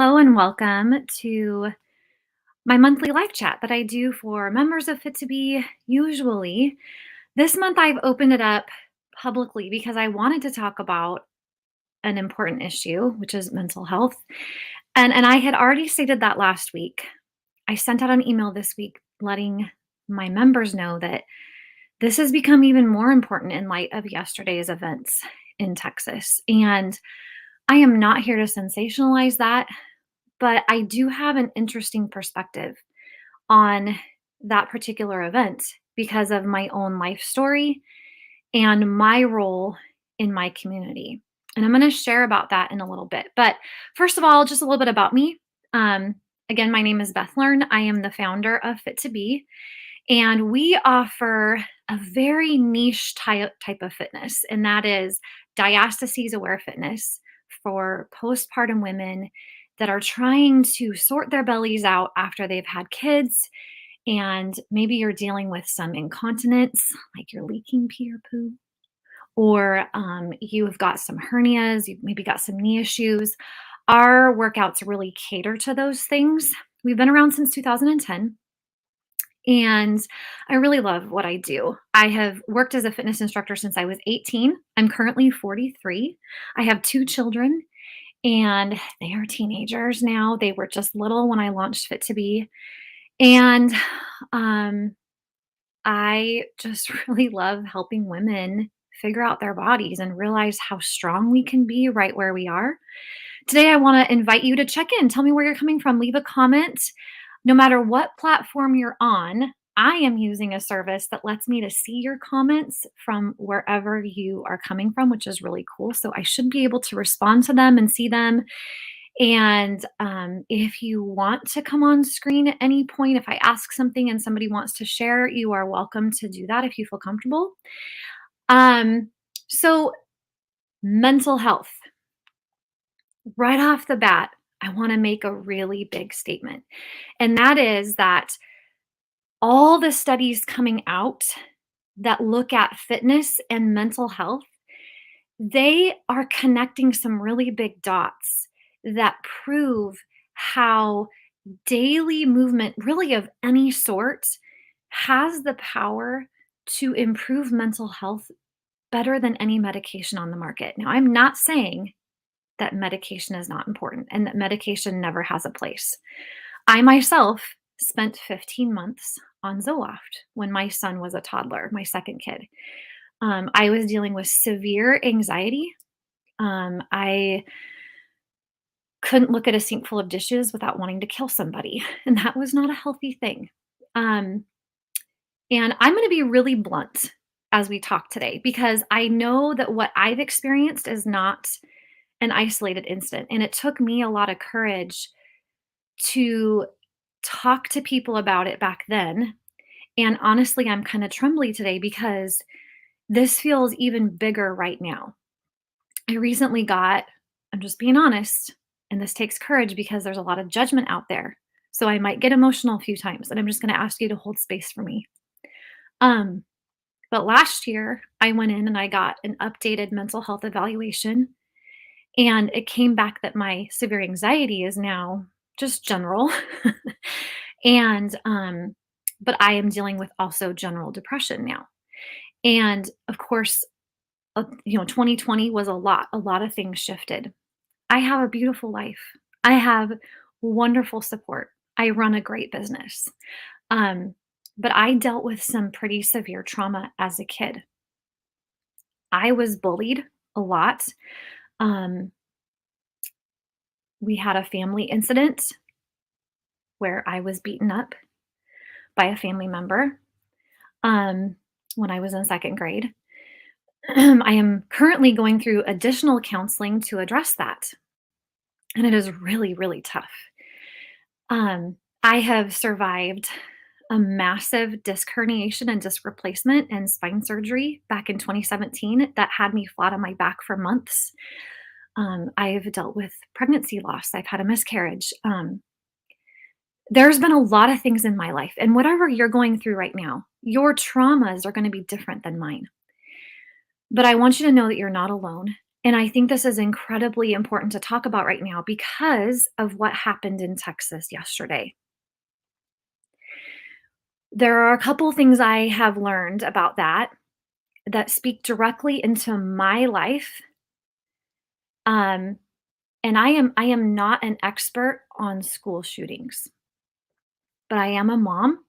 Hello and welcome to my monthly live chat that I do for members of Fit to Be usually. This month I've opened it up publicly because I wanted to talk about an important issue, which is mental health. And I had already stated that last week. I sent out an email this week letting my members know that this has become even more important in light of yesterday's events in Texas. And I am not here to sensationalize that. But I do have an interesting perspective on that particular event because of my own life story and my role in my community. And I'm going to share about that in a little bit. But first of all, just a little bit about me. Um, Again, my name is Beth. I am the founder of Fit to Be, and we offer a very niche type of fitness, and that is diastases aware fitness for postpartum women that are trying to sort their bellies out after they've had kids. And maybe you're dealing with some incontinence, like you're leaking pee or poo, or you've got some hernias, you've maybe got some knee issues. Our workouts really cater to those things. We've been around since 2010. And I really love what I do. I have worked as a fitness instructor since I was 18. I'm currently 43. I have two children, and they are teenagers now. They were just little when I launched Fit to Be. And um, I just really love helping women figure out their bodies and realize how strong we can be right where we are. Today, I want to invite you to check in. Tell me where you're coming from. Leave a comment. No matter what platform you're on, I am using a service that lets me to see your comments from wherever you are coming from, which is really cool. So I should be able to respond to them and see them. And if you want to come on screen at any point, if I ask something and somebody wants to share, you are welcome to do that if you feel comfortable. So mental health. Right off the bat, I want to make a really big statement. And that is that all the studies coming out that look at fitness and mental health, they are connecting some really big dots that prove how daily movement, really of any sort, has the power to improve mental health better than any medication on the market. Now, I'm not saying that medication is not important and that medication never has a place. I myself spent 15 months on Zoloft when my son was a toddler, my second kid. I was dealing with severe anxiety. I couldn't look at a sink full of dishes without wanting to kill somebody, and that was not a healthy thing. Um, and I'm going to be really blunt as we talk today because I know that what I've experienced is not an isolated incident. And it took me a lot of courage to talk to people about it back then. And honestly, I'm kind of trembly today because this feels even bigger right now. I recently I'm just being honest, and this takes courage because there's a lot of judgment out there. So I might get emotional a few times, and I'm just going to ask you to hold space for me. But last year, I went in and I got an updated mental health evaluation. And it came back that my severe anxiety is now just general. And, but I am dealing with also general depression now. And of course, 2020 was a lot of things shifted. I have a beautiful life. I have wonderful support. I run a great business. But I dealt with some pretty severe trauma as a kid. I was bullied a lot. We had a family incident where I was beaten up by a family member when I was in second grade. I am currently going through additional counseling to address that. And it is really, really tough. I have survived a massive disc herniation and disc replacement and spine surgery back in 2017 that had me flat on my back for months. I've dealt with pregnancy loss. I've had a miscarriage. There's been a lot of things in my life, and whatever you're going through right now, your traumas are going to be different than mine. But I want you to know that you're not alone. And I think this is incredibly important to talk about right now because of what happened in Texas yesterday. There are a couple things I have learned about that speak directly into my life. Um, and I am not an expert on school shootings, but I am a mom,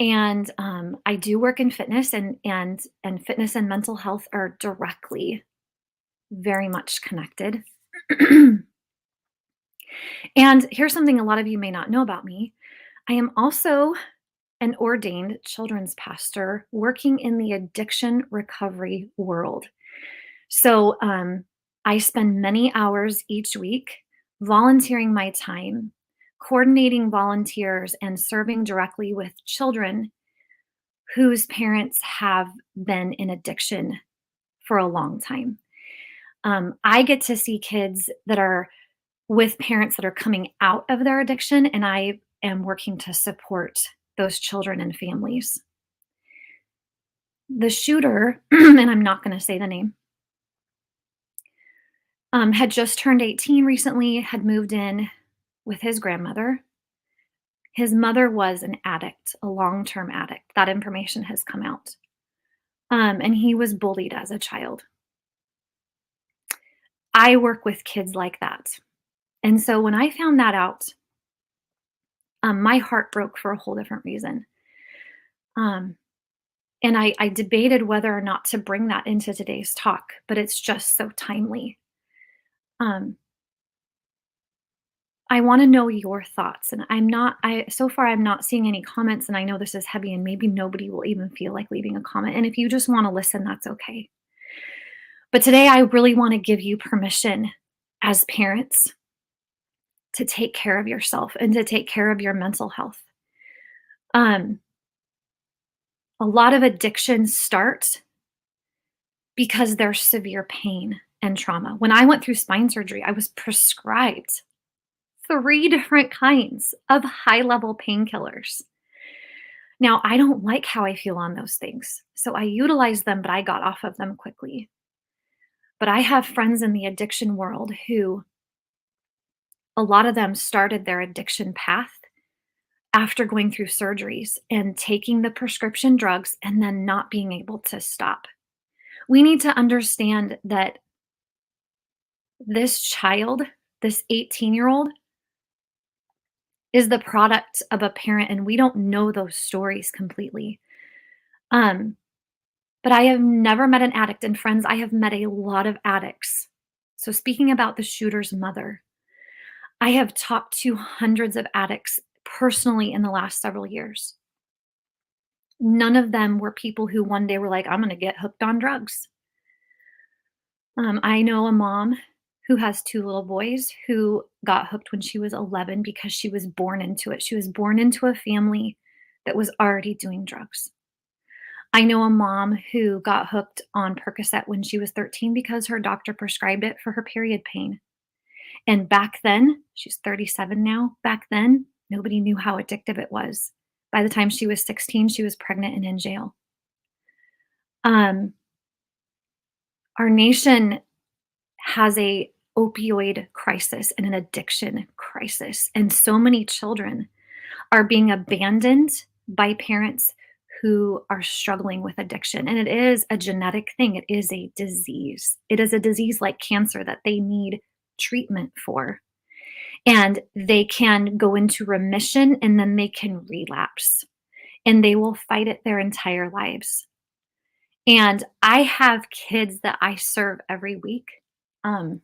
and I do work in fitness, and fitness and mental health are directly very much connected. And here's something a lot of you may not know about me. I am also an ordained children's pastor working in the addiction recovery world. So I spend many hours each week volunteering my time, coordinating volunteers, and serving directly with children whose parents have been in addiction for a long time. I get to see kids that are with parents that are coming out of their addiction, and I am working to support those children and families. The shooter, and I'm not going to say the name, had just turned 18 recently, had moved in with his grandmother. His mother was an addict, a long term addict. That information has come out. And he was bullied as a child. I work with kids like that. And so when I found that out, my heart broke for a whole different reason. Um, and I debated whether or not to bring that into today's talk, but it's just so timely. Um, I want to know your thoughts, and so far I'm not seeing any comments, and I know this is heavy, and maybe nobody will even feel like leaving a comment. And if you just want to listen, that's okay. But today I really want to give you permission as parents to take care of yourself and to take care of your mental health. Um, a lot of addictions start because there's severe pain and trauma. When I went through spine surgery, I was prescribed 3 different kinds of high-level painkillers. Now, I don't like how I feel on those things, so I utilized them, but I got off of them quickly. But I have friends in the addiction world who a lot of them started their addiction path after going through surgeries and taking the prescription drugs and then not being able to stop. We need to understand that this child, this 18-year-old, is the product of a parent, and we don't know those stories completely. Um, but I have never met an addict, and friends, I have met a lot of addicts. So speaking about the shooter's mother, I have talked to hundreds of addicts personally in the last several years. None of them were people who one day were like, "I'm gonna get hooked on drugs." I know a mom who has 2 little boys who got hooked when she was 11 because she was born into it. She was born into a family that was already doing drugs. I know a mom who got hooked on Percocet when she was 13 because her doctor prescribed it for her period pain. And back then, she's 37 now, back then, nobody knew how addictive it was. By the time she was 16, she was pregnant and in jail. Um, our nation has a opioid crisis and an addiction crisis, and so many children are being abandoned by parents who are struggling with addiction. And it is a genetic thing. It is a disease. It is a disease like cancer that they need treatment for. And they can go into remission and then they can relapse, and they will fight it their entire lives. And I have kids that I serve every week, um,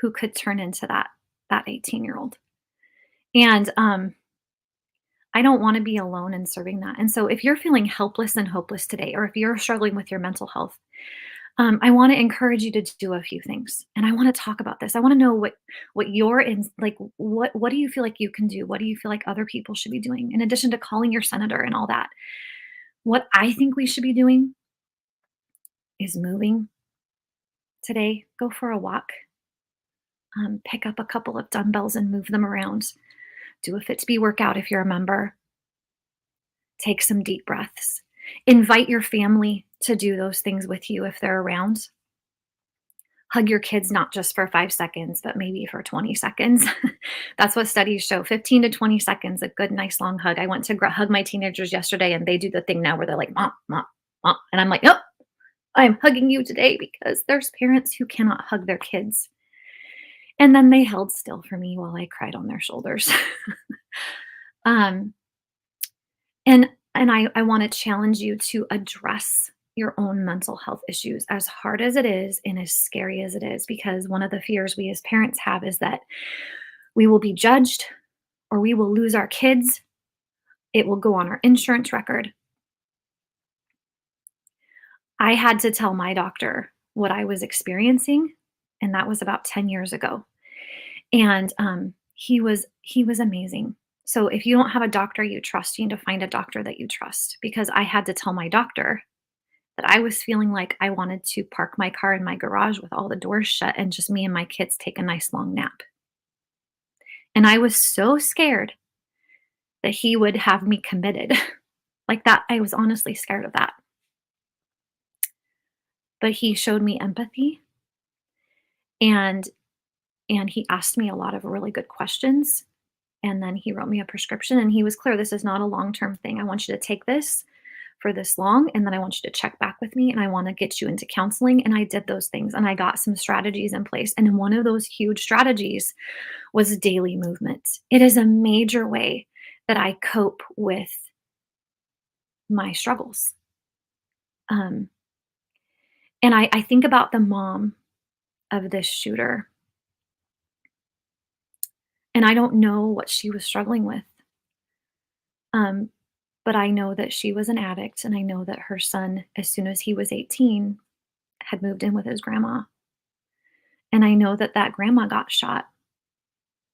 who could turn into that 18-year-old. And I don't want to be alone in serving that. And so if you're feeling helpless and hopeless today, or if you're struggling with your mental health, I want to encourage you to do a few things. And I want to talk about this. I want to know what you're in, like, what do you feel like you can do? What do you feel like other people should be doing in addition to calling your senator and all that? What I think we should be doing is moving today. Go for a walk. Pick up a couple of dumbbells and move them around. Do a Fit to Be workout if you're a member. Take some deep breaths. Invite your family to do those things with you if they're around. Hug your kids not just for 5 seconds, but maybe for 20 seconds. That's what studies show, 15 to 20 seconds, a good, nice long hug. I went to hug my teenagers yesterday, and they do the thing now where they're like, "Mom, mom, mom," and I'm like, "Nope, I'm hugging you today," because there's parents who cannot hug their kids. And then they held still for me while I cried on their shoulders. Um, and I wanna challenge you to address your own mental health issues as hard as it is and as scary as it is, because one of the fears we as parents have is that we will be judged or we will lose our kids. It will go on our insurance record. I had to tell my doctor what I was experiencing, and that was about 10 years ago. And, he was amazing. So if you don't have a doctor you trust, you need to find a doctor that you trust, because I had to tell my doctor that I was feeling like I wanted to park my car in my garage with all the doors shut and just me and my kids take a nice long nap. And I was so scared that he would have me committed. Like that, I was honestly scared of that. But he showed me empathy, and he asked me a lot of really good questions, and then he wrote me a prescription, and he was clear, "This is not a long-term thing. I want you to take this for this long, and then I want you to check back with me, and I wanna get you into counseling," and I did those things, and I got some strategies in place, and one of those huge strategies was daily movement. It is a major way that I cope with my struggles. Um, and I think about the mom of this shooter, and I don't know what she was struggling with. Um, but I know that she was an addict, and I know that her son, as soon as he was 18, had moved in with his grandma. And I know that that grandma got shot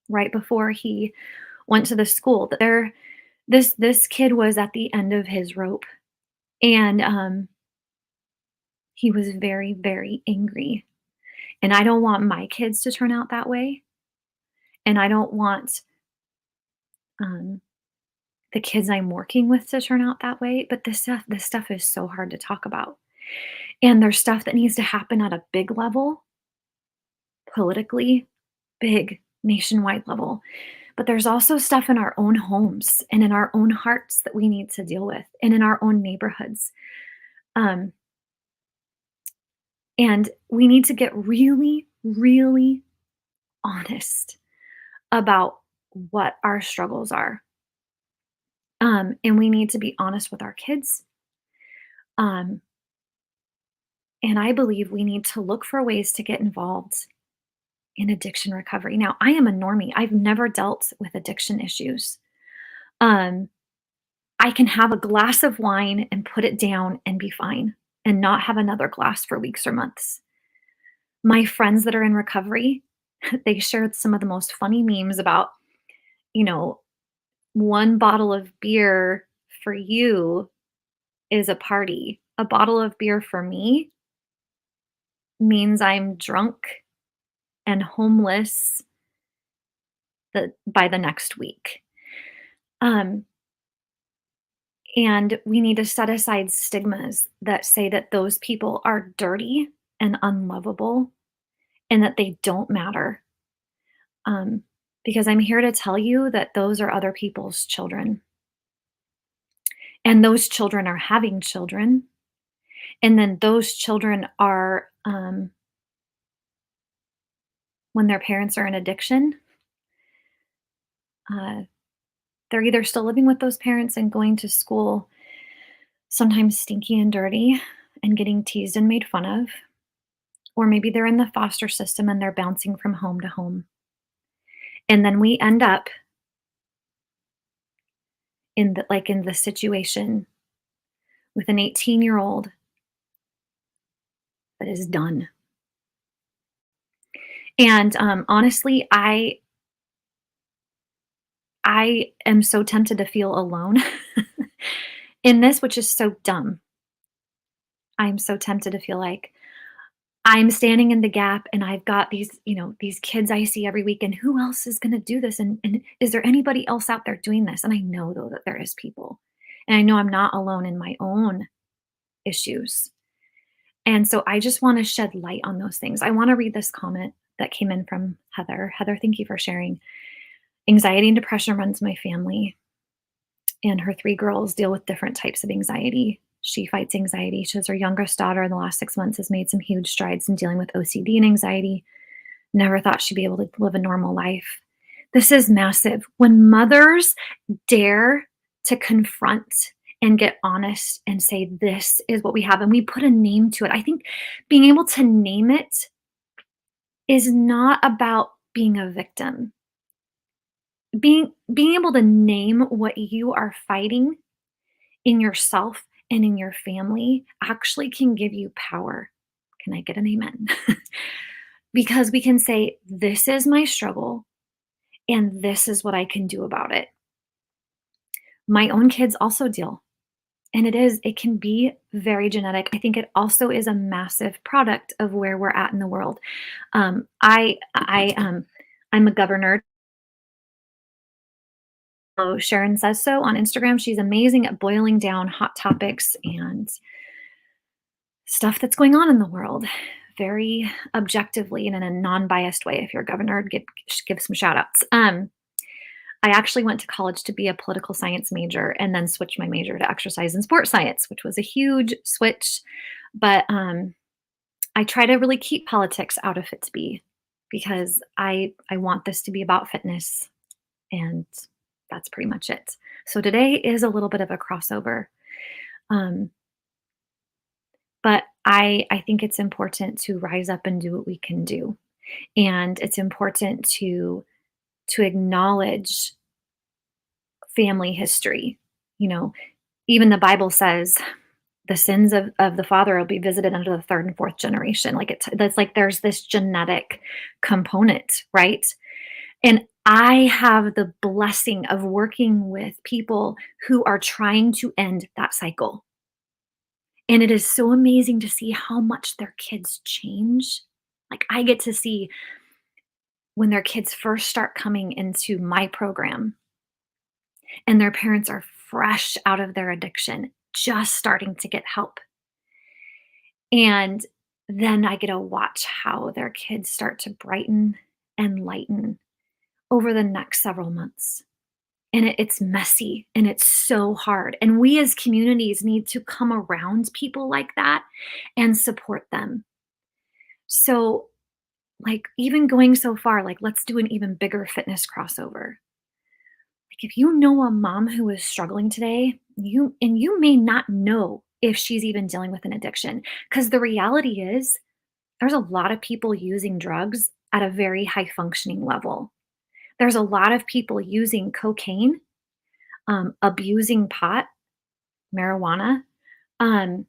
right before he went to the school. That this kid was at the end of his rope, and he was very, very angry. And I don't want my kids to turn out that way, and I don't want um, the kids I'm working with to turn out that way. But this stuff is so hard to talk about, and there's stuff that needs to happen at a big level, politically, big nationwide level. But there's also stuff in our own homes and in our own hearts that we need to deal with, and in our own neighborhoods. Um, and we need to get really, really honest about what our struggles are. And we need to be honest with our kids. Um, and I believe we need to look for ways to get involved in addiction recovery. Now, I am a normie. I've never dealt with addiction issues. Um, I can have a glass of wine and put it down and be fine and not have another glass for weeks or months. My friends that are in recovery, they shared some of the most funny memes about, you know, one bottle of beer for you is a party. A bottle of beer for me means I'm drunk and homeless by the next week. Um, and we need to set aside stigmas that say that those people are dirty and unlovable and that they don't matter. Um, because I'm here to tell you that those are other people's children. And those children are having children. And then those children are, when their parents are in addiction, uh, they're either still living with those parents and going to school, sometimes stinky and dirty, and getting teased and made fun of, or maybe they're in the foster system and they're bouncing from home to home. And then we end up in the situation with an 18-year-old that is done. And honestly, I am so tempted to feel alone in this, which is so dumb. I'm so tempted to feel like I'm standing in the gap and I've got these kids I see every week, and who else is gonna do this? And is there anybody else out there doing this? And I know, though, that there is people. And I know I'm not alone in my own issues. And so I just want to shed light on those things. I want to read this comment that came in from Heather. Heather, thank you for sharing. Anxiety and depression runs my family, and her 3 girls deal with different types of anxiety. She fights anxiety. She says her youngest daughter in the last 6 months has made some huge strides in dealing with OCD and anxiety. Never thought she'd be able to live a normal life. This is massive. When mothers dare to confront and get honest and say, this is what we have, and we put a name to it. I think being able to name it is not about being a victim. Being able to name what you are fighting in yourself and in your family actually can give you power. Can I get an amen? Because we can say, this is my struggle and this is what I can do about it. My own kids also deal. And it can be very genetic. I think it also is a massive product of where we're at in the world. I'm a governor. So Sharon says so on Instagram. She's amazing at boiling down hot topics and stuff that's going on in the world very objectively and in a non-biased way. If you're a governor, give some shout outs. I actually went to college to be a political science major and then switched my major to exercise and sports science, which was a huge switch. But I try to really keep politics out of Fit to Be because I want this to be about fitness, and that's pretty much it. So today is a little bit of a crossover. But I think it's important to rise up and do what we can do. And it's important to acknowledge family history. You know, even the Bible says the sins of the father will be visited under the third and fourth generation. That's like there's this genetic component, right? And I have the blessing of working with people who are trying to end that cycle. And it is so amazing to see how much their kids change. Like I get to see when their kids first start coming into my program and their parents are fresh out of their addiction, just starting to get help. And then I get to watch how their kids start to brighten and lighten over the next several months. And it's messy and it's so hard. And we as communities need to come around people like that and support them. So, like, even going so far, like, let's do an even bigger fitness crossover. Like, if you know a mom who is struggling today, you may not know if she's even dealing with an addiction. Because the reality is, there's a lot of people using drugs at a very high functioning level. There's a lot of people using cocaine, abusing pot, marijuana, um,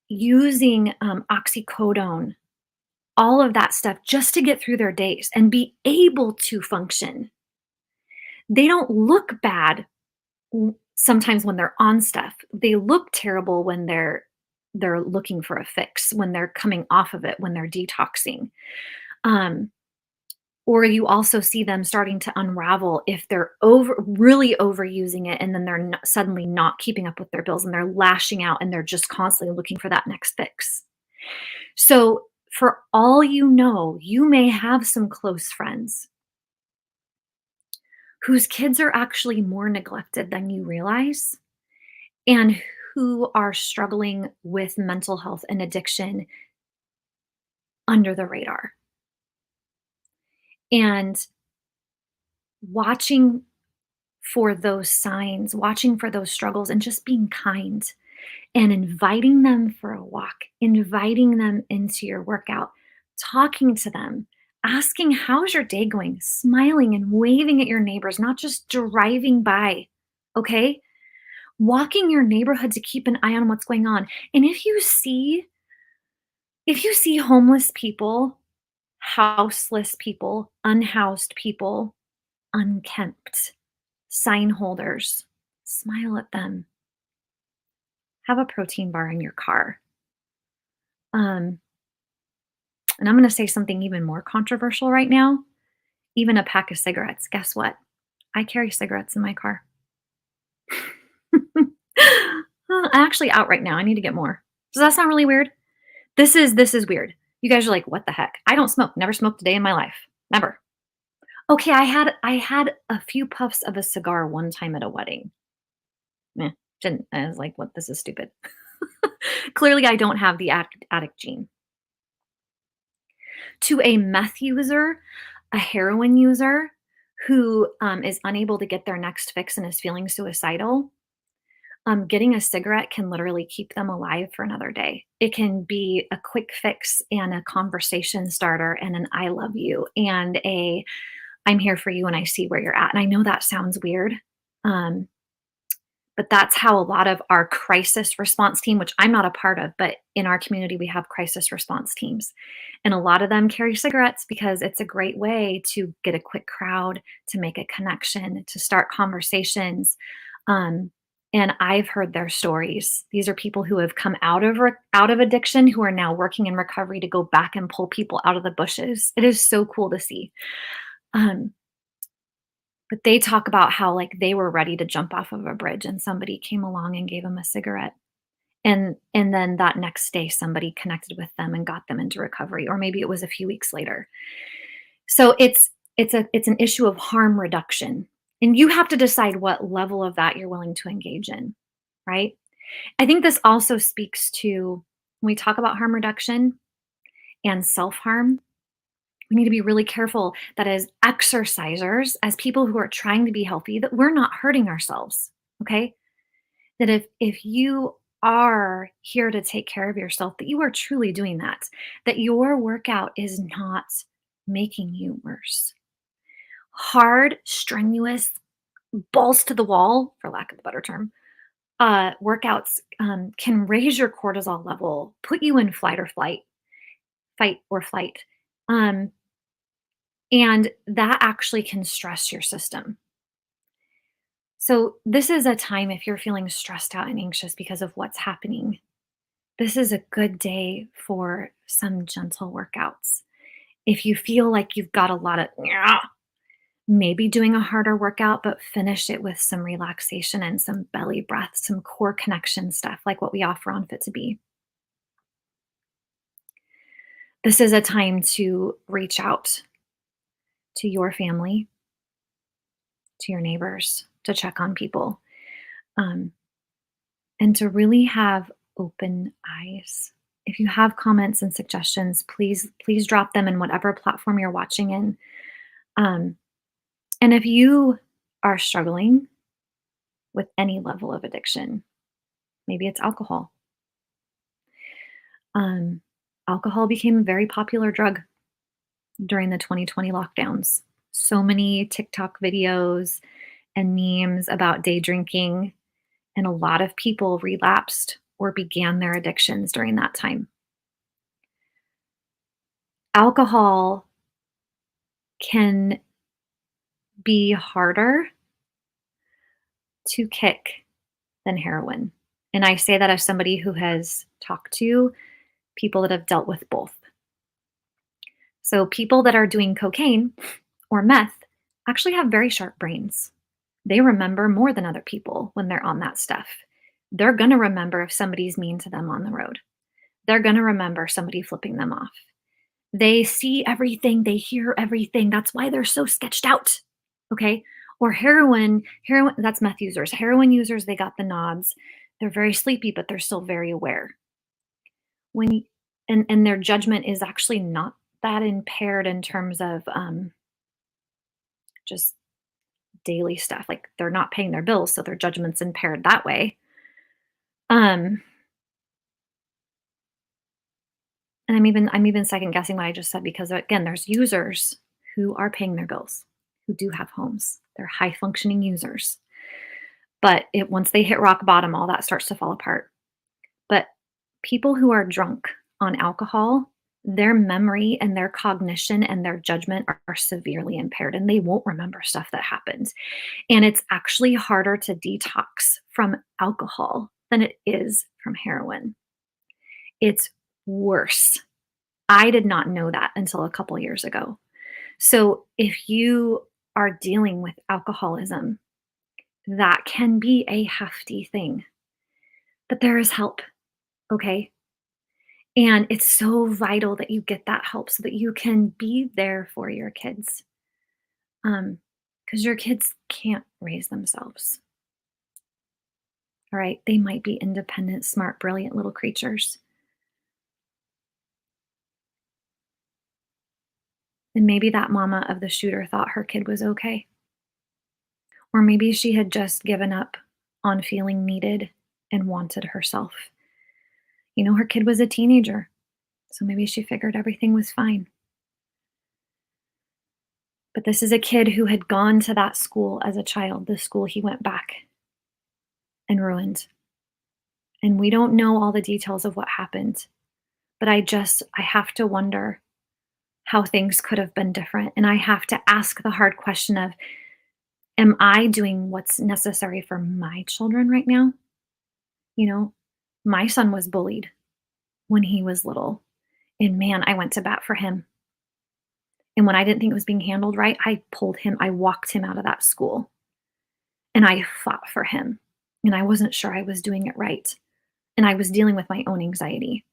using oxycodone, all of that stuff just to get through their days and be able to function. They don't look bad sometimes when they're on stuff. They look terrible when they're looking for a fix, when they're coming off of it, when they're detoxing. Or you also see them starting to unravel if they're really overusing it, and then they're suddenly not keeping up with their bills and they're lashing out and they're just constantly looking for that next fix. So for all you know, you may have some close friends whose kids are actually more neglected than you realize and who are struggling with mental health and addiction under the radar. And watching for those signs, watching for those struggles, and just being kind and inviting them for a walk, inviting them into your workout, talking to them, asking, how's your day going? Smiling and waving at your neighbors, not just driving by, okay? Walking your neighborhood to keep an eye on what's going on. And if you see homeless people, houseless people, unhoused people, unkempt, sign holders, smile at them. Have a protein bar in your car. And I'm going to say something even more controversial right now. Even a pack of cigarettes. Guess what? I carry cigarettes in my car. I'm actually out right now. I need to get more. Does that sound really weird? This is weird. You guys are like, "What the heck?" I don't smoke, never smoked a day in my life. Never. Okay, I had a few puffs of a cigar one time at a wedding. Meh, didn't I was like, "What? This is stupid." Clearly, I don't have the addict gene. To a meth user, a heroin user who, is unable to get their next fix and is feeling suicidal, getting a cigarette can literally keep them alive for another day. It can be a quick fix and a conversation starter and an "I love you" and a "I'm here for you and I see where you're at." And I know that sounds weird, um, but that's how a lot of our crisis response team, which I'm not a part of, but in our community, we have crisis response teams. And a lot of them carry cigarettes because it's a great way to get a quick crowd, to make a connection, to start conversations. Um, and I've heard their stories. These are people who have come out of addiction who are now working in recovery to go back and pull people out of the bushes. It is so cool to see. Um, but they talk about how, like, they were ready to jump off of a bridge and somebody came along and gave them a cigarette. And then that next day, somebody connected with them and got them into recovery, or maybe it was a few weeks later. So it's an issue of harm reduction, and you have to decide what level of that you're willing to engage in, right? I think this also speaks to when we talk about harm reduction and self-harm, we need to be really careful that as exercisers, as people who are trying to be healthy, that we're not hurting ourselves, okay? That if you are here to take care of yourself, that you are truly doing that, that your workout is not making you worse. Hard, strenuous, balls to the wall, for lack of a better term, workouts can raise your cortisol level, put you in fight or flight. Um, and that actually can stress your system. So, this is a time if you're feeling stressed out and anxious because of what's happening, this is a good day for some gentle workouts. If you feel like you've got a lot of "Yeah," maybe doing a harder workout, but finish it with some relaxation and some belly breath, some core connection stuff like what we offer on Fit to Be. This is a time to reach out to your family, to your neighbors, to check on people, um, and to really have open eyes. If you have comments and suggestions, please drop them in whatever platform you're watching in. Um, and if you are struggling with any level of addiction, maybe it's alcohol. Um, Alcohol became a very popular drug during the 2020 lockdowns. So many TikTok videos and memes about day drinking, and a lot of people relapsed or began their addictions during that time. Alcohol can be harder to kick than heroin. And I say that as somebody who has talked to people that have dealt with both. So, people that are doing cocaine or meth actually have very sharp brains. They remember more than other people when they're on that stuff. They're going to remember if somebody's mean to them on the road. They're going to remember somebody flipping them off. They see everything, they hear everything. That's why they're so sketched out. Okay? Or heroin, that's meth users. Heroin users, they got the nods. They're very sleepy, but they're still very aware. When y- and their judgment is actually not that impaired in terms of just daily stuff. Like they're not paying their bills, so their judgment's impaired that way. Um, and I'm even second guessing what I just said because again, there's users who are paying their bills, who do have homes. They're high functioning users. But it once they hit rock bottom, all that starts to fall apart. But people who are drunk on alcohol, their memory and their cognition and their judgment are severely impaired and they won't remember stuff that happened. And it's actually harder to detox from alcohol than it is from heroin. It's worse. I did not know that until a couple years ago. So if you are dealing with alcoholism, that can be a hefty thing, but there is help, okay? And it's so vital that you get that help so that you can be there for your kids. Because your kids can't raise themselves. All right. They might be independent, smart, brilliant little creatures. And maybe that mama of the shooter thought her kid was okay. Or maybe she had just given up on feeling needed and wanted herself. Her kid was a teenager. So maybe she figured everything was fine. But this is a kid who had gone to that school as a child, the school he went back and ruined. And we don't know all the details of what happened, but I have to wonder how things could have been different. And I have to ask the hard question of, am I doing what's necessary for my children right now? You know, my son was bullied when he was little. And man, I went to bat for him. And when I didn't think it was being handled right, I walked him out of that school and I fought for him. And I wasn't sure I was doing it right. And I was dealing with my own anxiety.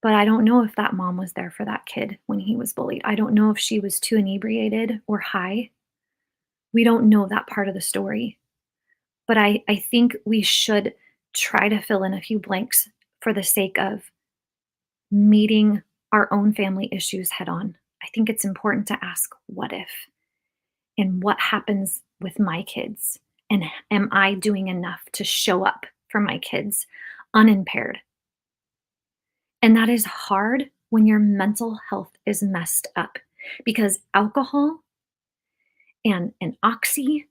But I don't know if that mom was there for that kid when he was bullied. I don't know if she was too inebriated or high. We don't know that part of the story. But I think we should try to fill in a few blanks for the sake of meeting our own family issues head on. I think it's important to ask, what if? And what happens with my kids? And am I doing enough to show up for my kids unimpaired? And that is hard when your mental health is messed up because alcohol and oxy,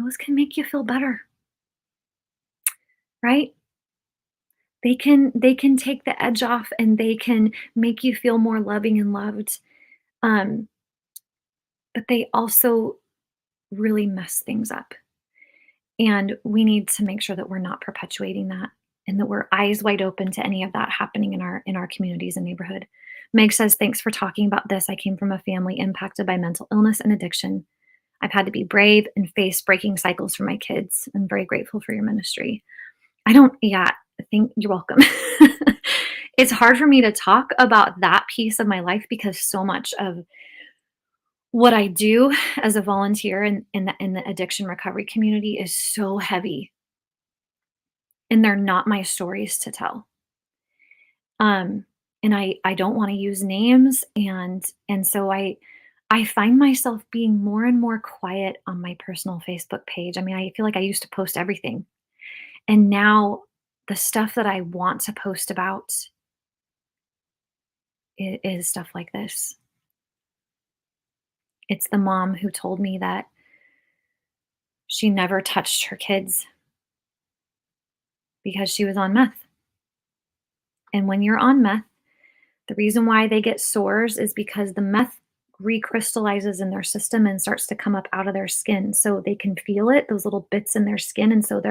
those can make you feel better, right? They can take the edge off and they can make you feel more loving and loved. Um, but they also really mess things up. And we need to make sure that we're not perpetuating that and that we're eyes wide open to any of that happening in our communities and neighborhood. Meg says, thanks for talking about this. I came from a family impacted by mental illness and addiction. I've had to be brave and face breaking cycles for my kids. I'm very grateful for your ministry. Yeah, I think you're welcome. It's hard for me to talk about that piece of my life because so much of what I do as a volunteer in the addiction recovery community is so heavy, and they're not my stories to tell. Um, and I don't wanna use names, and so I find myself being more and more quiet on my personal Facebook page. I mean, I feel like I used to post everything, and now the stuff that I want to post about is stuff like this. It's the mom who told me that she never touched her kids because she was on meth. And when you're on meth, the reason why they get sores is because the meth recrystallizes in their system and starts to come up out of their skin. So they can feel it, those little bits in their skin. And so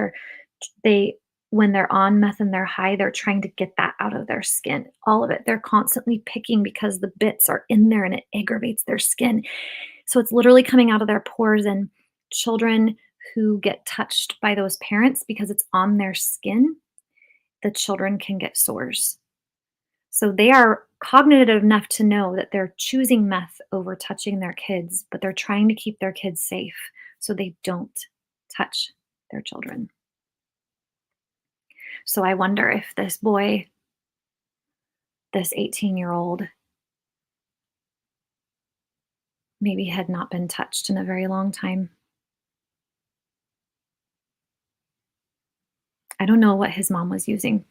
they, when they're on meth and they're high, they're trying to get that out of their skin. All of it. They're constantly picking because the bits are in there and it aggravates their skin. So it's literally coming out of their pores. And children who get touched by those parents because it's on their skin, the children can get sores. So they are cognitive enough to know that they're choosing meth over touching their kids, but they're trying to keep their kids safe so they don't touch their children. So I wonder if this boy, this 18-year-old, maybe had not been touched in a very long time. I don't know what his mom was using.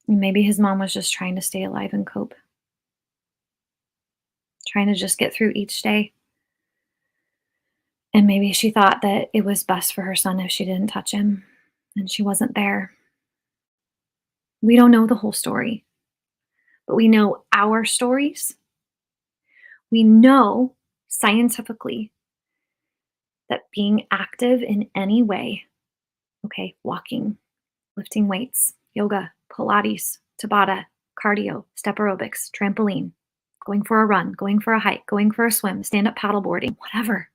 Maybe his mom was just trying to stay alive and cope, trying to just get through each day. And maybe she thought that it was best for her son if she didn't touch him and she wasn't there. We don't know the whole story, but we know our stories. We know scientifically that being active in any way, okay, walking, lifting weights, yoga, Pilates, Tabata, cardio, step aerobics, trampoline, going for a run, going for a hike, going for a swim, stand up paddleboarding, whatever.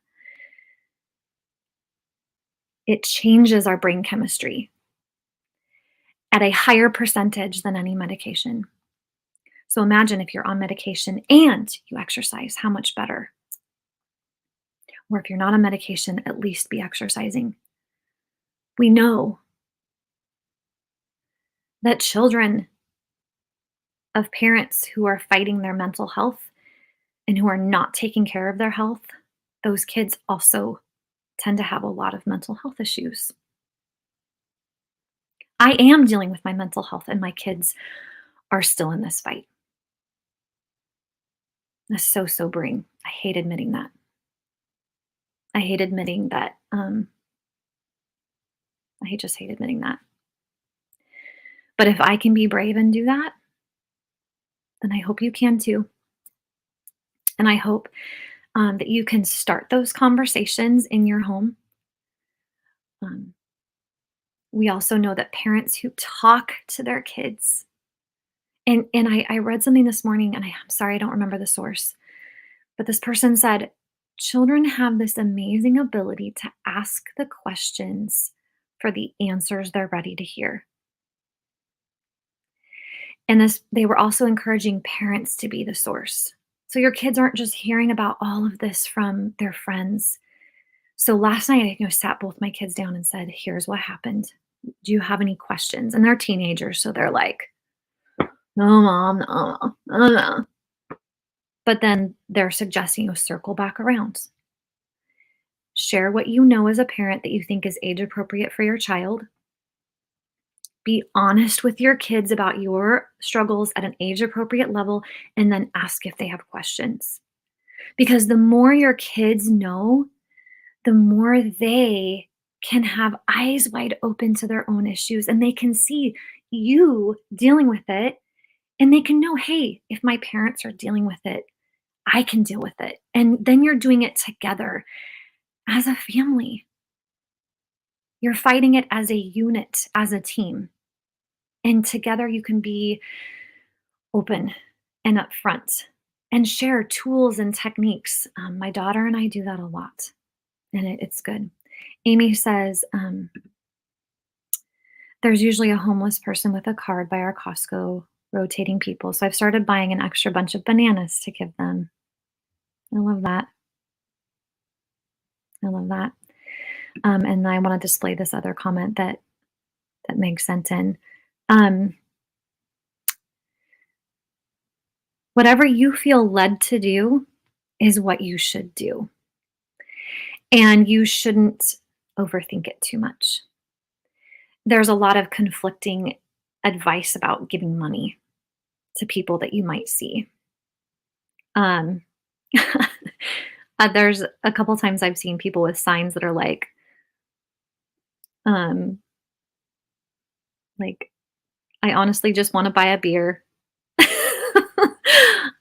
It changes our brain chemistry at a higher percentage than any medication. So imagine if you're on medication and you exercise, how much better? Or if you're not on medication, at least be exercising. We know that children of parents who are fighting their mental health and who are not taking care of their health, those kids also tend to have a lot of mental health issues. I am dealing with my mental health, and my kids are still in this fight. That's so sobering. I hate admitting that. I hate admitting that. Just hate admitting that. But if I can be brave and do that, then I hope you can too. And I hope that you can start those conversations in your home. Um, we also know that parents who talk to their kids, and I read something this morning, and I'm sorry, I don't remember the source, but this person said, children have this amazing ability to ask the questions for the answers they're ready to hear. And they were also encouraging parents to be the source. So your kids aren't just hearing about all of this from their friends. So last night, I sat both my kids down and said, here's what happened. Do you have any questions? And they're teenagers, so they're like, no, mom, no, no, no. But then they're suggesting circle back around. Share what you know as a parent that you think is age appropriate for your child. Be honest with your kids about your struggles at an age appropriate level, and then ask if they have questions. Because the more your kids know, the more they can have eyes wide open to their own issues, and they can see you dealing with it, and they can know, hey, if my parents are dealing with it, I can deal with it. And then you're doing it together as a family. You're fighting it as a unit, as a team. And together you can be open and upfront and share tools and techniques. My daughter and I do that a lot, and it's good. Amy says, there's usually a homeless person with a card by our Costco rotating people. So I've started buying an extra bunch of bananas to give them. I love that. I love that. And I want to display this other comment that Meg sent in. Whatever you feel led to do is what you should do. And you shouldn't overthink it too much. There's a lot of conflicting advice about giving money to people that you might see. There's a couple times I've seen people with signs that are like, I honestly just want to buy a beer.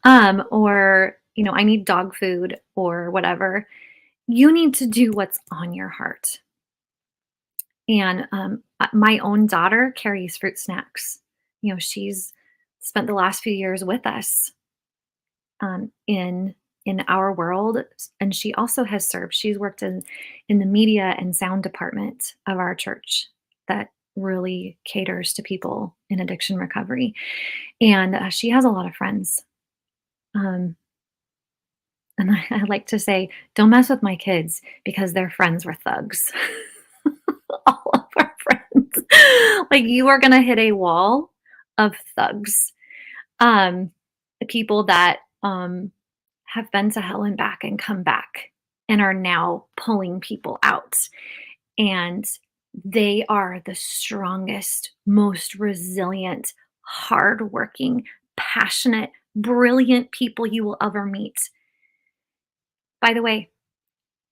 Or, I need dog food or whatever. You need to do what's on your heart. And my own daughter carries fruit snacks. She's spent the last few years with us in our world, and she also has served. She's worked in the media and sound department of our church that really caters to people in addiction recovery, and she has a lot of friends. And I like to say, don't mess with my kids because their friends were thugs. All of our friends. Like, you are going to hit a wall of thugs. The people that have been to hell and back and come back and are now pulling people out. And they are the strongest, most resilient, hardworking, passionate, brilliant people you will ever meet. By the way,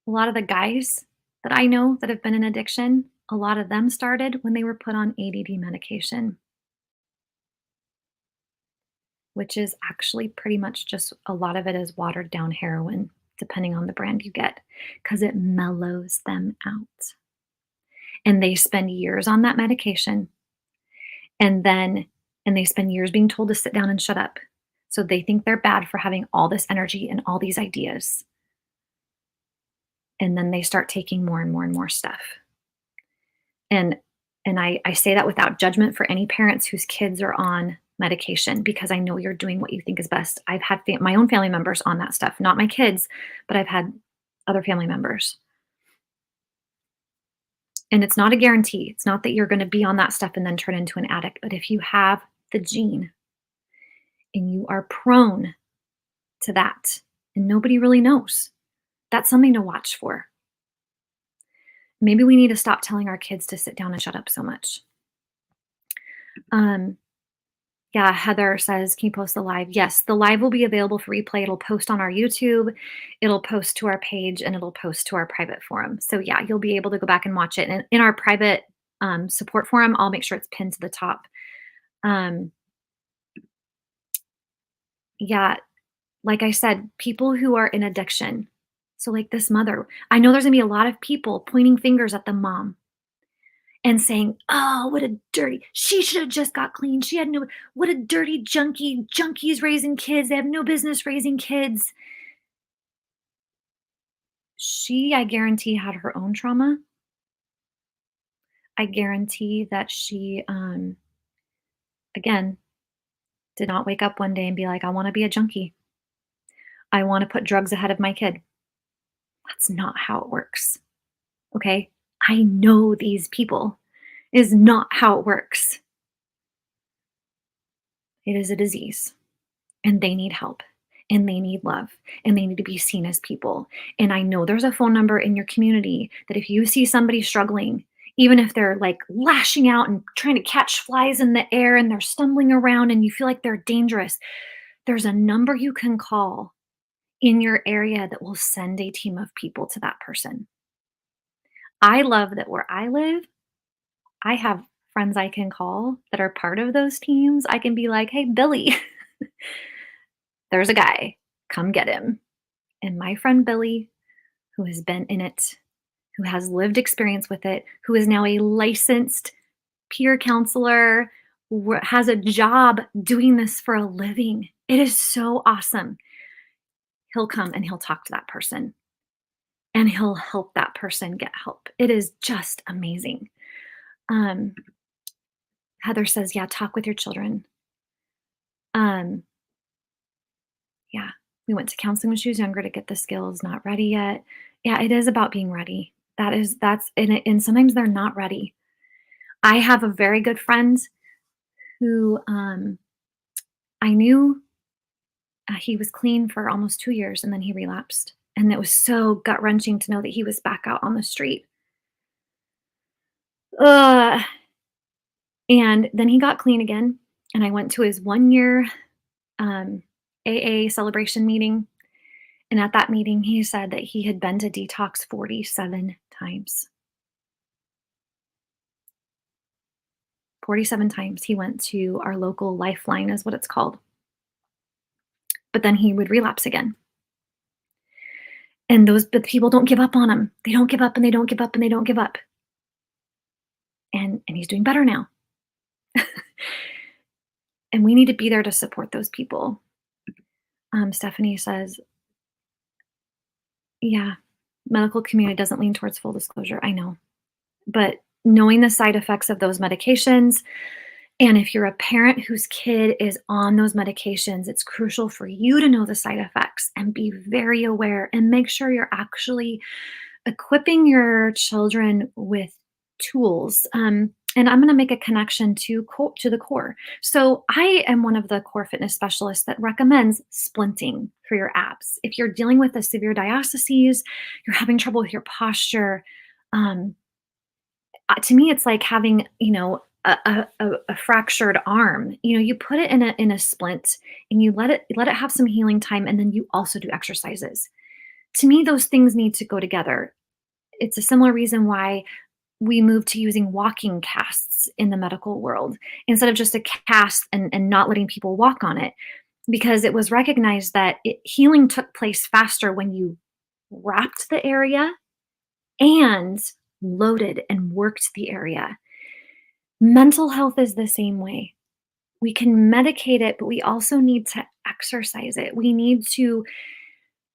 a lot of the guys that I know that have been in addiction, a lot of them started when they were put on ADD medication, which is actually pretty much just a lot of it is watered down heroin, depending on the brand you get, because it mellows them out. And they spend years on that medication, and they spend years being told to sit down and shut up. So they think they're bad for having all this energy and all these ideas. And then they start taking more and more and more stuff. And I say that without judgment for any parents whose kids are on medication because I know you're doing what you think is best. I've had my own family members on that stuff, not my kids, but I've had other family members. And it's not a guarantee. It's not that you're going to be on that stuff and then turn into an addict, but if you have the gene and you are prone to that and nobody really knows, that's something to watch for. Maybe we need to stop telling our kids to sit down and shut up so much. Um, yeah, Heather says, "Can you post the live?" Yes, the live will be available for replay. It'll post on our YouTube, it'll post to our page, and it'll post to our private forum. So yeah, you'll be able to go back and watch it. And in our private support forum, I'll make sure it's pinned to the top. Um, yeah, like I said, people who are in addiction. So like this mother, I know there's gonna be a lot of people pointing fingers at the mom and saying, "Oh, what a dirty, she should have just got clean. She had no, what a dirty junkie. Junkies raising kids. They have no business raising kids." She, I guarantee, had her own trauma. I guarantee that she, again, did not wake up one day and be like, "I want to be a junkie. I want to put drugs ahead of my kid." That's not how it works. Okay. I know these people. It is not how it works. It is a disease. And they need help and they need love and they need to be seen as people. And I know there's a phone number in your community that if you see somebody struggling, even if they're like lashing out and trying to catch flies in the air and they're stumbling around and you feel like they're dangerous, there's a number you can call in your area that will send a team of people to that person. I love that where I live, I have friends I can call that are part of those teams. I can be like, "Hey, Billy, there's a guy. Come get him." And my friend Billy, who has been in it, who has lived experience with it, who is now a licensed peer counselor, has a job doing this for a living. It is so awesome. He'll come and he'll talk to that person and he'll help that person get help. It is just amazing. Um, Heather says, "Yeah, talk with your children." Um, yeah, we went to counseling when she was younger to get the skills, not ready yet. Yeah, it is about being ready. That's and sometimes they're not ready. I have a very good friend who I knew he was clean for almost 2 years and then he relapsed. And it was so gut wrenching to know that he was back out on the street. Ugh. And then he got clean again. And I went to his 1 year um, AA celebration meeting. And at that meeting, he said that he had been to detox 47 times. 47 times he went to our local lifeline, is what it's called. But then he would relapse again. And but people don't give up on him. They don't give up and they don't give up and they don't give up. And he's doing better now. And we need to be there to support those people. Stephanie says, "Yeah, medical community doesn't lean towards full disclosure." I know. But knowing the side effects of those medications, and if you're a parent whose kid is on those medications, it's crucial for you to know the side effects and be very aware and make sure you're actually equipping your children with tools. And I'm going to make a connection to the core. So I am one of the core fitness specialists that recommends splinting for your abs. If you're dealing with a severe diastases, you're having trouble with your posture. To me, it's like having, a fractured arm. You put it in a splint and you let it have some healing time, and then you also do exercises. To me, those things need to go together. It's a similar reason why we moved to using walking casts in the medical world instead of just a cast and not letting people walk on it, because it was recognized that healing took place faster when you wrapped the area and loaded and worked the area. Mental health is the same way. We can medicate it, but we also need to exercise it. We need to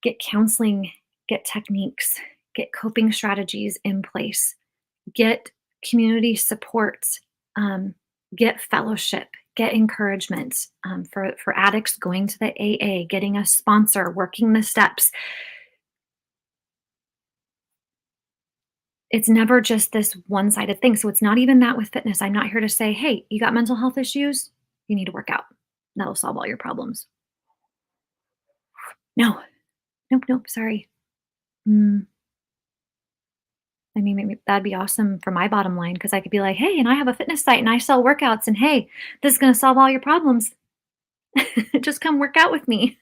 get counseling, get techniques, get coping strategies in place, get community support, um, get fellowship, get encouragement. For addicts, going to the AA, getting a sponsor, working the steps. It's never just this one-sided thing. So it's not even that with fitness. I'm not here to say, hey, you got mental health issues, you need to work out. That'll solve all your problems. No, nope, nope, sorry. Mm, I mean, maybe that'd be awesome for my bottom line because I could be like, hey, and I have a fitness site and I sell workouts, and hey, this is going to solve all your problems. Just come work out with me.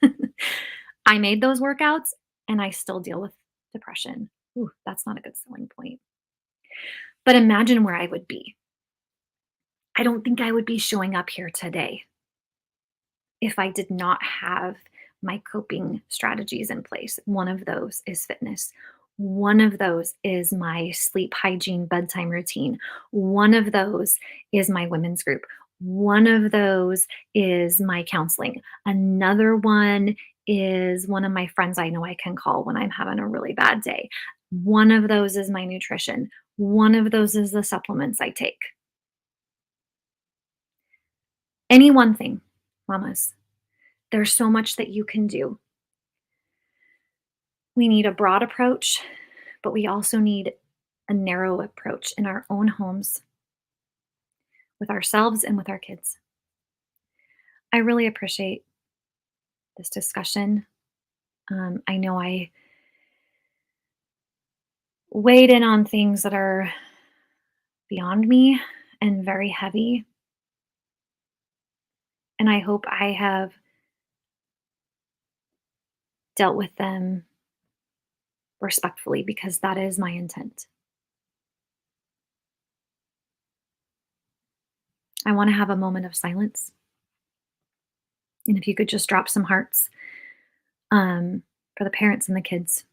I made those workouts and I still deal with depression. Ooh, that's not a good selling point. But imagine where I would be. I don't think I would be showing up here today if I did not have my coping strategies in place. One of those is fitness. One of those is my sleep hygiene bedtime routine. One of those is my women's group. One of those is my counseling. Another one is one of my friends I know I can call when I'm having a really bad day. One of those is my nutrition. One of those is the supplements I take. Any one thing, mamas. There's so much that you can do. We need a broad approach, but we also need a narrow approach in our own homes with ourselves and with our kids. I really appreciate this discussion. I know I weighed in on things that are beyond me and very heavy. And I hope I have dealt with them respectfully because that is my intent. I want to have a moment of silence. And if you could just drop some hearts for the parents and the kids.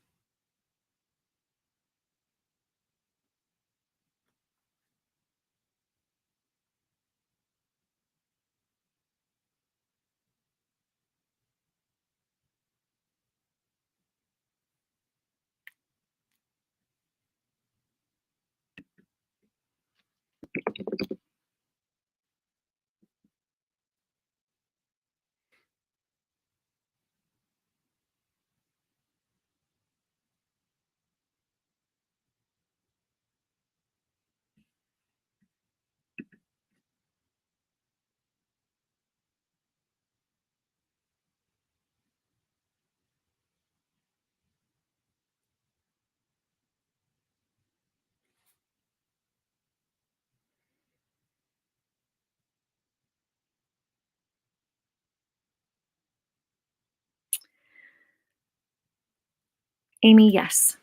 Amy, yes.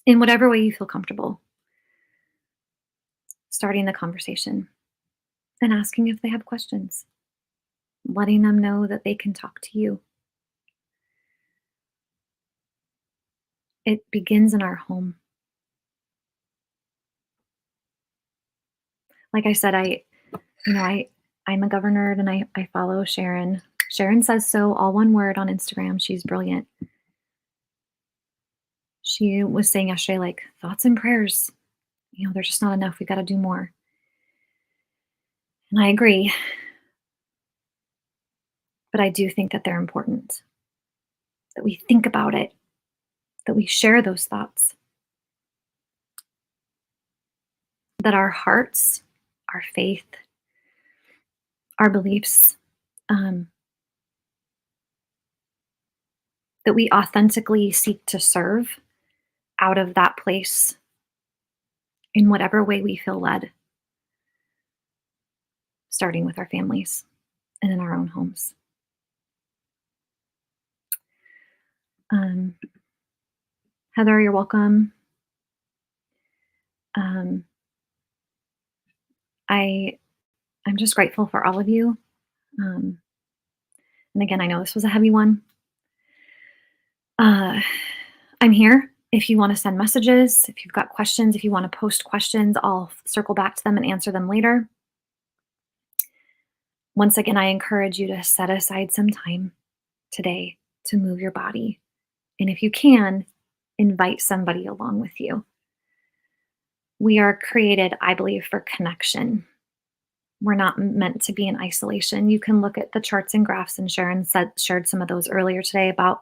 In whatever way you feel comfortable, starting the conversation and asking if they have questions, letting them know that they can talk to you. It begins in our home. Like I said, I'm a governor and I follow Sharon. Sharon says so, all one word on Instagram. She's brilliant. She was saying yesterday, like, thoughts and prayers, they're just not enough. We got to do more. And I agree. But I do think that they're important, that we think about it, that we share those thoughts, that our hearts, our faith, our beliefs, that we authentically seek to serve out of that place in whatever way we feel led, starting with our families and in our own homes. Heather, you're welcome. I'm just grateful for all of you. And again, I know this was a heavy one. I'm here. If you want to send messages, if you've got questions, if you want to post questions, I'll circle back to them and answer them later. Once again, I encourage you to set aside some time today to move your body. And if you can, invite somebody along with you. We are created, I believe, for connection. We're not meant to be in isolation. You can look at the charts and graphs, and shared some of those earlier today about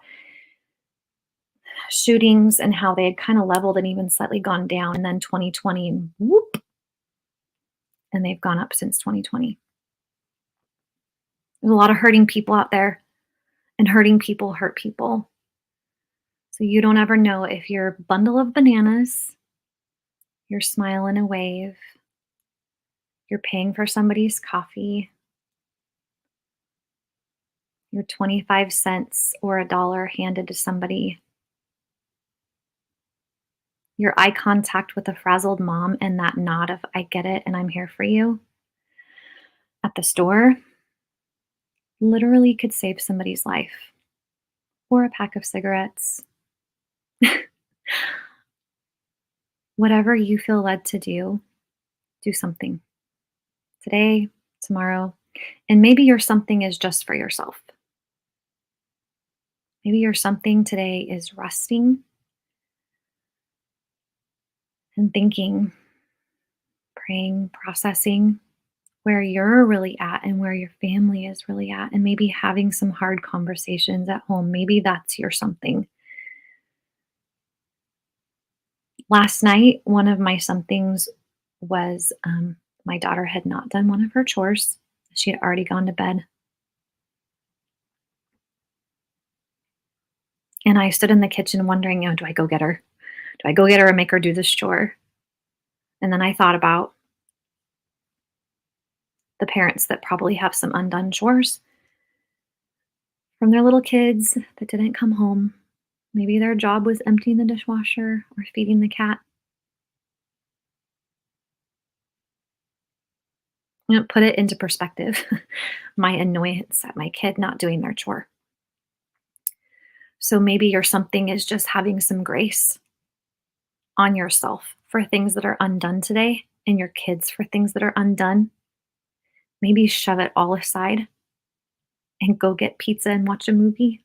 shootings and how they had kind of leveled and even slightly gone down. And then 2020, and whoop, and they've gone up since 2020. There's a lot of hurting people out there, and hurting people hurt people. So you don't ever know if your bundle of bananas, your smile and a wave, you're paying for somebody's coffee, your 25 cents or a dollar handed to somebody, your eye contact with a frazzled mom and that nod of, I get it and I'm here for you at the store, literally could save somebody's life, or a pack of cigarettes. Whatever you feel led to do, do something today, tomorrow, and maybe your something is just for yourself. Maybe your something today is resting and thinking, praying, processing where you're really at and where your family is really at, and maybe having some hard conversations at home. Maybe that's your something. Last night, one of my somethings was my daughter had not done one of her chores. She had already gone to bed. And I stood in the kitchen wondering, do I go get her? Do I go get her and make her do this chore? And then I thought about the parents that probably have some undone chores from their little kids that didn't come home. Maybe their job was emptying the dishwasher or feeding the cat. Put it into perspective, my annoyance at my kid not doing their chore. So maybe your something is just having some grace on yourself for things that are undone today, and your kids for things that are undone. Maybe shove it all aside and go get pizza and watch a movie.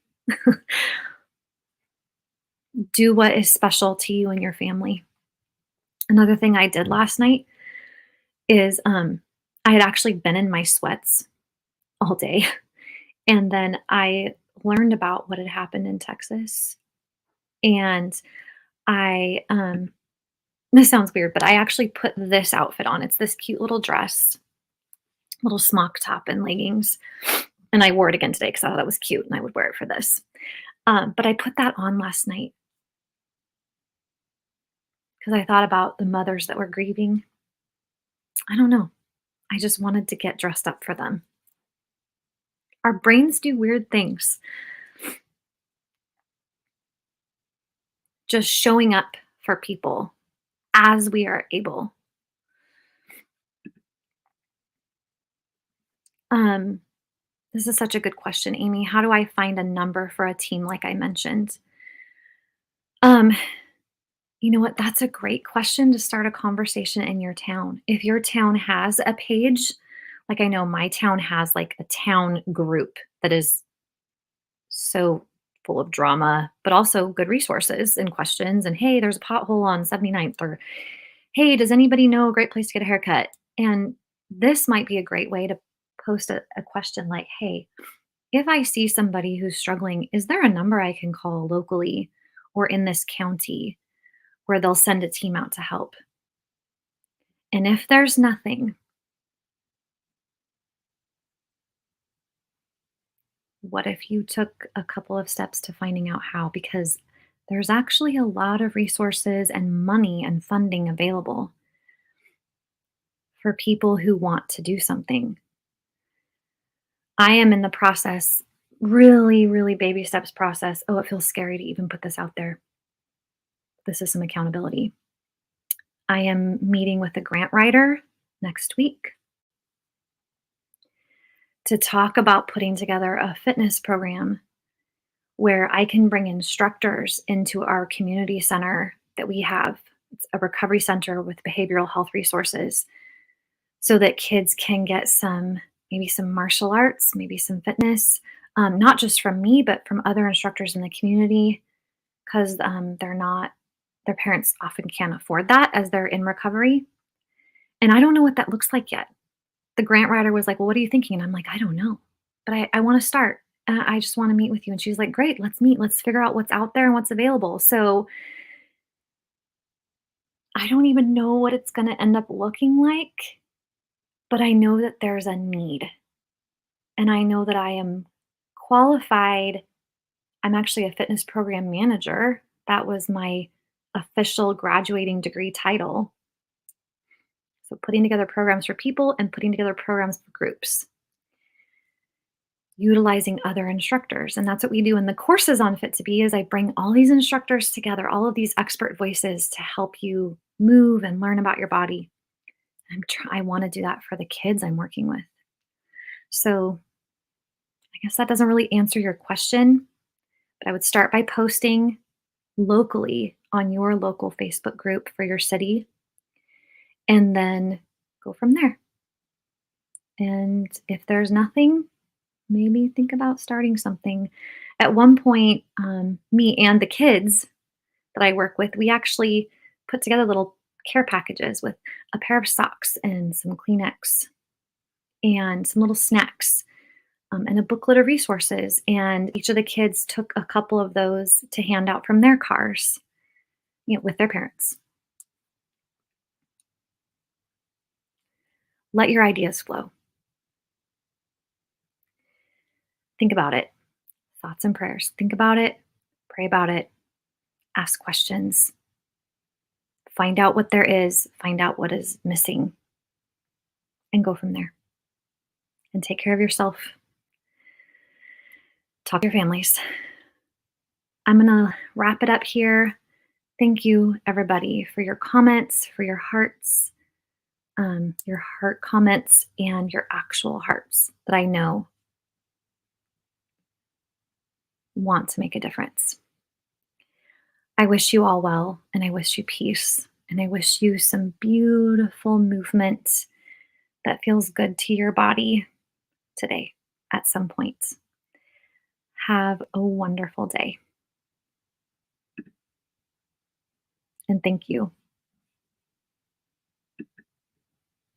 Do what is special to you and your family. Another thing I did last night is I had actually been in my sweats all day. And then I learned about what had happened in Texas. And I, this sounds weird, but I actually put this outfit on. It's this cute little dress, little smock top and leggings. And I wore it again today because I thought that was cute and I would wear it for this. But I put that on last night because I thought about the mothers that were grieving. I don't know. I just wanted to get dressed up for them. Our brains do weird things. Just showing up for people as we are able. This is such a good question, Amy. How do I find a number for a team like I mentioned? Um, you know what? That's a great question to start a conversation in your town. If your town has a page, like I know my town has like a town group that is so full of drama, but also good resources and questions. And hey, there's a pothole on 79th, or hey, does anybody know a great place to get a haircut? And this might be a great way to post a question like, hey, if I see somebody who's struggling, is there a number I can call locally or in this county where they'll send a team out to help? And if there's nothing, what if you took a couple of steps to finding out how? Because there's actually a lot of resources and money and funding available for people who want to do something. I am in the process, really, really baby steps process. Oh, it feels scary to even put this out there. This is some accountability. I am meeting with a grant writer next week to talk about putting together a fitness program where I can bring instructors into our community center that we have. It's a recovery center with behavioral health resources so that kids can get maybe some martial arts, maybe some fitness, not just from me, but from other instructors in the community, because they're not Their parents often can't afford that as they're in recovery. And I don't know what that looks like yet. The grant writer was like, "Well, what are you thinking?" And I'm like, "I don't know, but I want to start. I just want to meet with you." And she's like, "Great, let's meet. Let's figure out what's out there and what's available." So I don't even know what it's going to end up looking like, but I know that there's a need. And I know that I am qualified. I'm actually a fitness program manager. That was my official graduating degree title. So putting together programs for people and putting together programs for groups, utilizing other instructors. And that's what we do in the courses on Fit to Be is I bring all these instructors together, all of these expert voices to help you move and learn about your body. I want to do that for the kids I'm working with. So I guess that doesn't really answer your question, but I would start by posting locally on your local Facebook group for your city and then go from there. And if there's nothing, maybe think about starting something. At one point, me and the kids that I work with, we actually put together little care packages with a pair of socks and some Kleenex and some little snacks and a booklet of resources. And each of the kids took a couple of those to hand out from their cars, with their parents. Let your ideas flow. Think about it. Thoughts and prayers. Think about it, pray about it, ask questions, find out what there is, find out what is missing, and go from there. And take care of yourself. Talk to your families. I'm going to wrap it up here. Thank you, everybody, for your comments, for your hearts, your heart comments, and your actual hearts that I know want to make a difference. I wish you all well, and I wish you peace, and I wish you some beautiful movement that feels good to your body today at some point. Have a wonderful day. And thank you.